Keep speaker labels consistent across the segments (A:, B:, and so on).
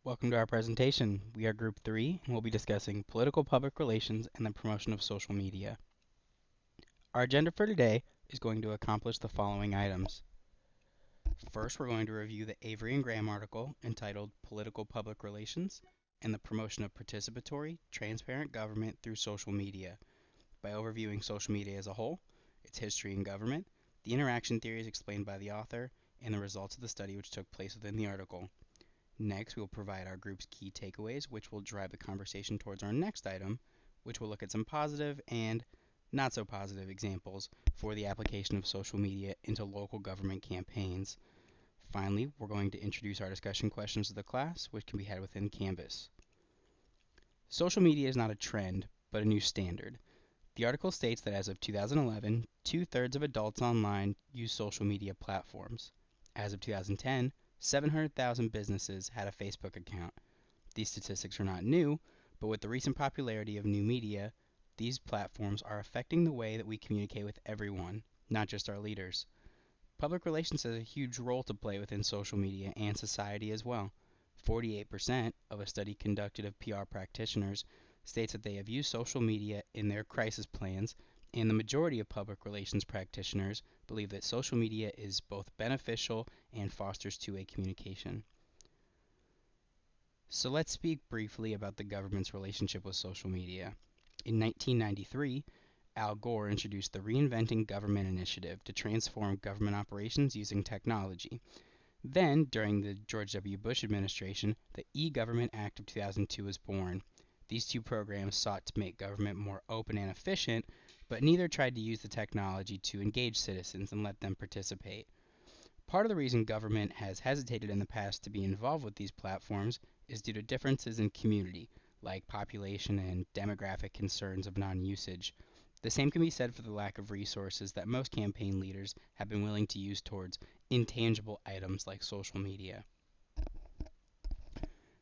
A: Welcome to our presentation. We are Group 3 and we'll be discussing political public relations and the promotion of social media. Our agenda for today is going to accomplish the following items. First, we're going to review the Avery and Graham article entitled Political Public Relations and the Promotion of Participatory, Transparent Government Through Social Media by overviewing social media as a whole, its history in government, the interaction theories explained by the author, and the results of the study which took place within the article. Next, we will provide our group's key takeaways, which will drive the conversation towards our next item, which will look at some positive and not so positive examples for the application of social media into local government campaigns. Finally, we're going to introduce our discussion questions to the class, which can be had within Canvas. Social media is not a trend, but a new standard. The article states that as of 2011, 2/3 of adults online use social media platforms. As of 2010, 700,000 businesses had a Facebook account. These statistics are not new, but with the recent popularity of new media, these platforms are affecting the way that we communicate with everyone, not just our leaders. Public relations has a huge role to play within social media and society as well. 48% of a study conducted of PR practitioners states that they have used social media in their crisis plans, and the majority of public relations practitioners believe that social media is both beneficial and fosters two-way communication. So let's speak briefly about the government's relationship with social media. In 1993, Al Gore introduced the Reinventing Government Initiative to transform government operations using technology. Then, during the George W. Bush administration, the E-Government Act of 2002 was born. These two programs sought to make government more open and efficient, but neither tried to use the technology to engage citizens and let them participate. Part of the reason government has hesitated in the past to be involved with these platforms is due to differences in community, like population and demographic concerns of non-usage. The same can be said for the lack of resources that most campaign leaders have been willing to use towards intangible items like social media.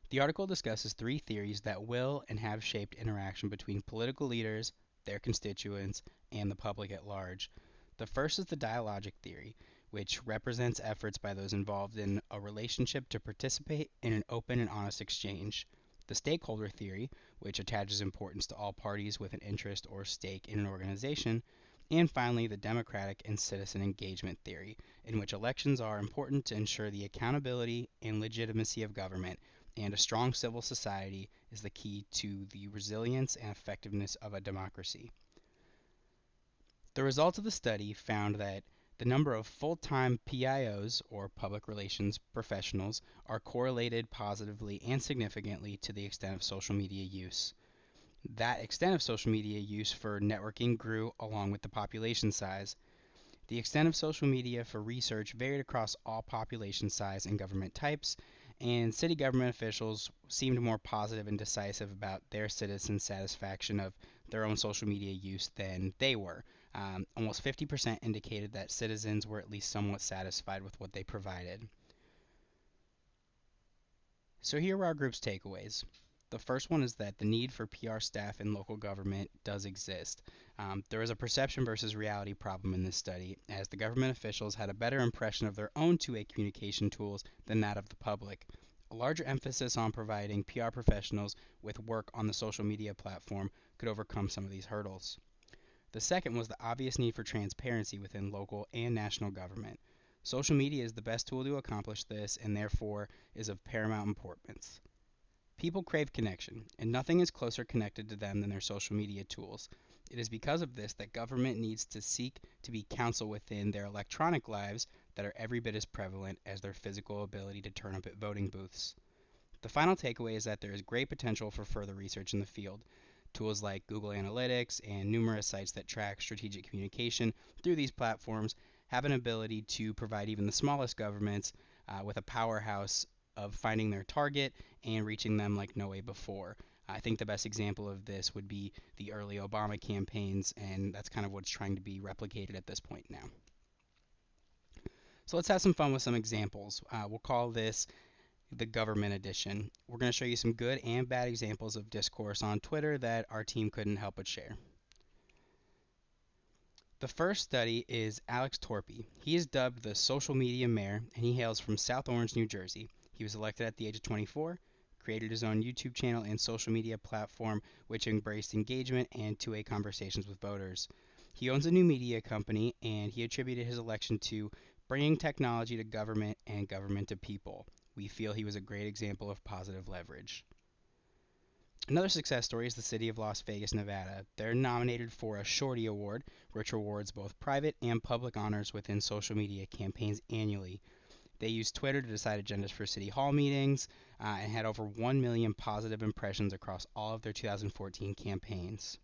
A: The article discusses three theories that will and have shaped interaction between political leaders, their constituents, and the public at large. The first is the dialogic theory, which represents efforts by those involved in a relationship to participate in an open and honest exchange. The stakeholder theory, which attaches importance to all parties with an interest or stake in an organization. And finally, the democratic and citizen engagement theory, in which elections are important to ensure the accountability and legitimacy of government, and a strong civil society is the key to the resilience and effectiveness of a democracy. The results of the study found that the number of full-time PIOs, or public relations professionals, are correlated positively and significantly to the extent of social media use. That extent of social media use for networking grew along with the population size. The extent of social media for research varied across all population size and government types, and city government officials seemed more positive and decisive about their citizens' satisfaction of their own social media use than they were. Almost 50% indicated that citizens were at least somewhat satisfied with what they provided. So here are our group's takeaways. The first one is that the need for PR staff in local government does exist. There is a perception versus reality problem in this study, as the government officials had a better impression of their own two-way communication tools than that of the public. A larger emphasis on providing PR professionals with work on the social media platform could overcome some of these hurdles. The second was the obvious need for transparency within local and national government. Social media is the best tool to accomplish this and therefore is of paramount importance. People crave connection, and nothing is closer connected to them than their social media tools. It is because of this that government needs to seek to be counsel within their electronic lives that are every bit as prevalent as their physical ability to turn up at voting booths. The final takeaway is that there is great potential for further research in the field. Tools like Google Analytics and numerous sites that track strategic communication through these platforms have an ability to provide even the smallest governments with a powerhouse of finding their target and reaching them like no way before. I think the best example of this would be the early Obama campaigns, and that's kind of what's trying to be replicated at this point now. So let's have some fun with some examples. We'll call this the government edition. We're going to show you some good and bad examples of discourse on Twitter that our team couldn't help but share. The first study is Alex Torpy. He is dubbed the social media mayor, and he hails from South Orange, New Jersey. He was elected at the age of 24, created his own YouTube channel and social media platform, which embraced engagement and two-way conversations with voters. He owns a new media company, and he attributed his election to bringing technology to government and government to people. We feel he was a great example of positive leverage. Another success story is the city of Las Vegas, Nevada. They're nominated for a Shorty Award, which awards both private and public honors within social media campaigns annually. They used Twitter to decide agendas for city hall meetings and had over 1 million positive impressions across all of their 2014 campaigns.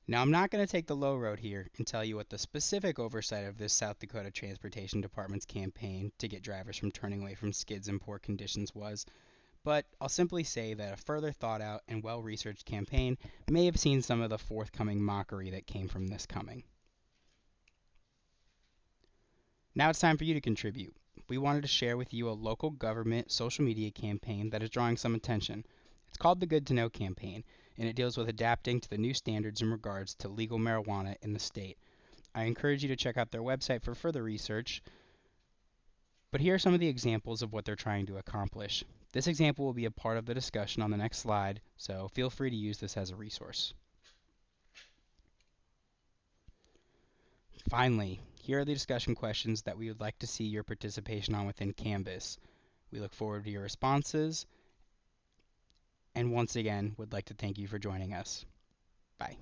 A: Now, I'm not going to take the low road here and tell you what the specific oversight of this South Dakota Transportation Department's campaign to get drivers from turning away from skids in poor conditions was, but I'll simply say that a further thought out and well researched campaign may have seen some of the forthcoming mockery that came from this coming. Now it's time for you to contribute. We wanted to share with you a local government social media campaign that is drawing some attention. It's called the Good to Know campaign, and it deals with adapting to the new standards in regards to legal marijuana in the state. I encourage you to check out their website for further research, but here are some of the examples of what they're trying to accomplish. This example will be a part of the discussion on the next slide, so feel free to use this as a resource. Finally, here are the discussion questions that we would like to see your participation on within Canvas. We look forward to your responses, and once again, would like to thank you for joining us. Bye.